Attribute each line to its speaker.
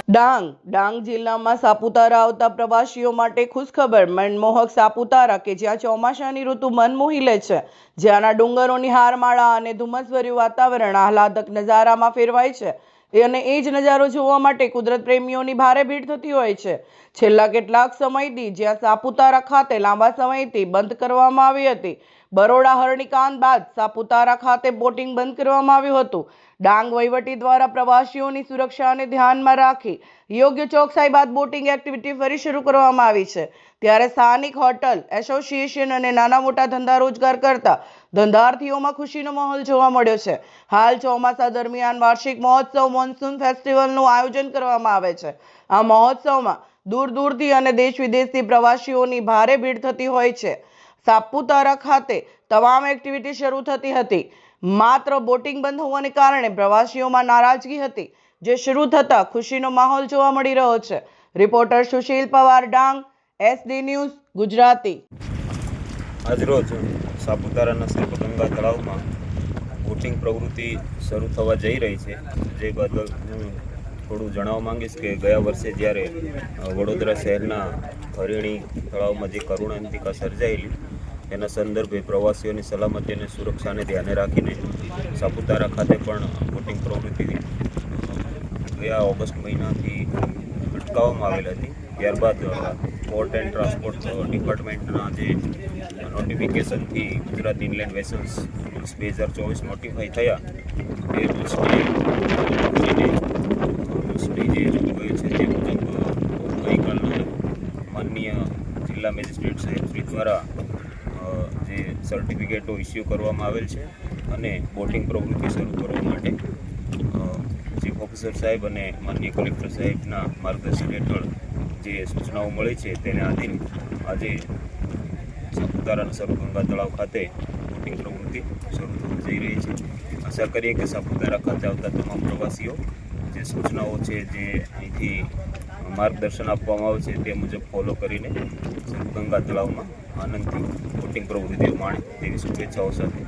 Speaker 1: ડાંગ જિલ્લામાં સાપુતારા આવતા પ્રવાસીઓ માટે ખુશખબર મનમોહક સાપુતારા કે જ્યાં ચોમાસાની ઋતુ મન મોહી લે છે, જ્યાંના ડુંગરોની હારમાળા અને ધુમ્મસભર્યું વાતાવરણ આહલાદક નજારામાં ફેરવાય છે અને એ જ નજારો જોવા માટે કુદરત પ્રેમીઓની ભારે ભીડ થતી હોય છે। છેલ્લા કેટલાક સમયથી જ્યાં સાપુતારા ખાતે લાંબા સમયથી બંધ કરવામાં આવી હતી, બરોડા હરણીકાંડ બાદ સાપુતારા ખાતે બોટિંગ બંધ કરવામાં આવ્યું હતું। ડાંગ વહીવટી દ્વારા પ્રવાસીઓની સુરક્ષાને ધ્યાનમાં રાખી યોગ્ય ચોકસાઈ બાદ બોટિંગ એક્ટિવિટી ફરી શરૂ કરવામાં આવી છે। ત્યારે સ્થાનિક હોટલ એસોસિએશન અને નાના મોટા ધંધા રોજગાર કરતા ધંધાર્થીઓમાં ખુશીનો માહોલ જોવા મળ્યો છે। હાલ ચોમાસા દરમિયાન વાર્ષિક મહોત્સવ મોન્સૂન ફેસ્ટિવલનું આયોજન કરવામાં આવે છે। આ મહોત્સવમાં દૂર દૂરથી અને દેશ વિદેશથી પ્રવાસીઓની ભારે ભીડ થતી હોય છે। સાપુતારા ખાતે તમામ એક્ટિવિટી શરૂ થતી હતી, માત્ર બોટિંગ બંધ હોવાને કારણે પ્રવાસીઓમાં નારાજગી હતી, જે શરૂ થતા ખુશીનો માહોલ જોવા મળી રહ્યો છે। Reporter Sushil Pawar, Dang, SD news Gujarati.
Speaker 2: આજરોજ સાપુતારાના સર્પગંગા તળાવમાં બોટિંગ પ્રવૃત્તિ શરૂ થવા જઈ રહી છે, જે બદલ હું થોડું જણાવવા માંગીશ કે ગયા વર્ષે જ્યારે વડોદરા શહેરના હરિણી તળાવમાં જે કરુણાંતિકા સર્જાયેલી એના સંદર્ભે પ્રવાસીઓની સલામતી અને સુરક્ષાને ધ્યાને રાખીને સાપુતારા ખાતે પણ બોટિંગ પ્રવૃત્તિ ગયા ઓગસ્ટ મહિનાથી અટકાવવામાં આવેલ હતી। ત્યારબાદ પોર્ટ એન્ડ ટ્રાન્સપોર્ટ ડિપાર્ટમેન્ટના જે નોટિફિકેશનથી Gujarat inland vessels rules 2024 notify થયા, એ રૂલ્સની જે જોગવાઈઓ છે તે મુજબ ગઈકાલના માનનીય જિલ્લા મેજિસ્ટ્રેટ સાહેબશ્રી દ્વારા જે સર્ટિફિકેટો ઇસ્યુ કરવામાં આવેલ છે અને બોટિંગ પ્રવૃત્તિ શરૂ કરવા માટે ચીફ ઓફિસર સાહેબ અને માનનીય કલેક્ટર સાહેબના માર્ગદર્શન હેઠળ જે સૂચનાઓ મળી છે તેને આધીન આજે સાપુતારાના સર્પગંગા તળાવ ખાતે બોટિંગ પ્રવૃત્તિ શરૂ થવા જઈ રહી છે। આશા કરીએ કે સાપુતારા ખાતે આવતા તમામ પ્રવાસીઓ જે સૂચનાઓ છે, જે અહીંથી માર્ગદર્શન આપવામાં આવે છે તે મુજબ ફોલો કરીને સર્પગંગા તળાવમાં આનંદથી બોટિંગ પ્રવૃત્તિઓ માણે તેવી શુભેચ્છાઓ સાથે